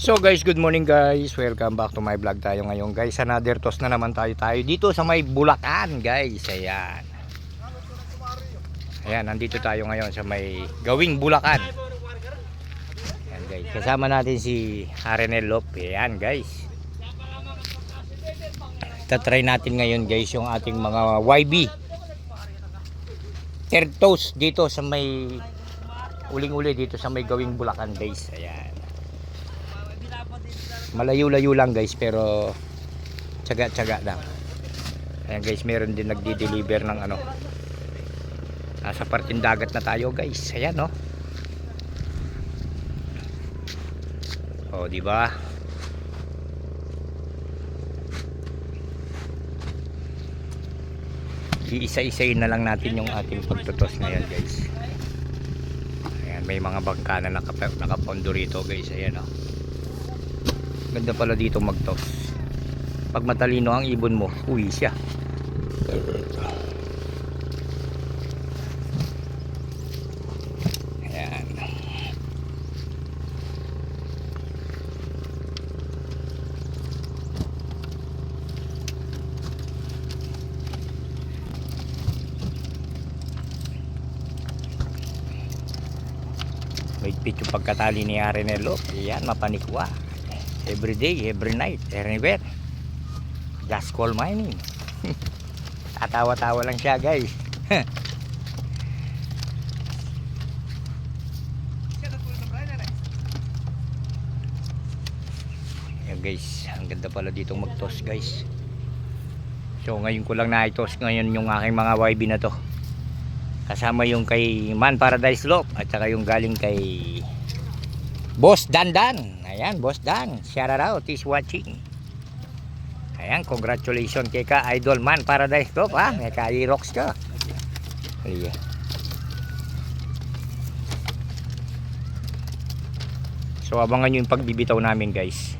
So guys, good morning guys. Welcome back to my vlog tayo ngayon guys. Another toss na naman tayo dito sa may Bulacan guys. Ayan. Ayan, nandito tayo ngayon sa may Gawing Bulacan. Ayan guys. Kasama natin si Arenel Lop. Ayan guys. Tatry natin ngayon guys yung ating mga YB. Third toss dito sa may uling-uli dito sa may Gawing Bulacan guys. Ayan. Malayo-layo lang guys pero tsaga-tsaga lang. Ayan guys, meron din nagdi-deliver ng ano. Nasa parting dagat na tayo guys. Ayan no. Oh, di ba? Iisa-isayin na lang natin yung ating pagtutos ngayon guys. Ayan, may mga bangka na nakapondo rito guys. Ayan no. Ganda pala dito magtos. Pag matalino ang ibon mo, uwi siya. Ayan. Mahigpit yung pagkatali ni Arenelo. Ayan, mapanikwa. Every day, every night, anywhere. Just call mining. Tatawa-tawa lang siya guys. Yan guys, ang ganda pala ditong mag-toss guys. So ngayon ko lang na-toss ngayon yung aking mga YB na to. Kasama yung kay Man Paradise Lop at saka yung galing kay Boss Dandan. Ayan, Boss Dan, shout out, is watching. Ayan, congratulations kay ka Idol Man Paradise Lop ha. May ka-rocks ka. Ayan. So abangan nyo yung pagbibitaw namin guys.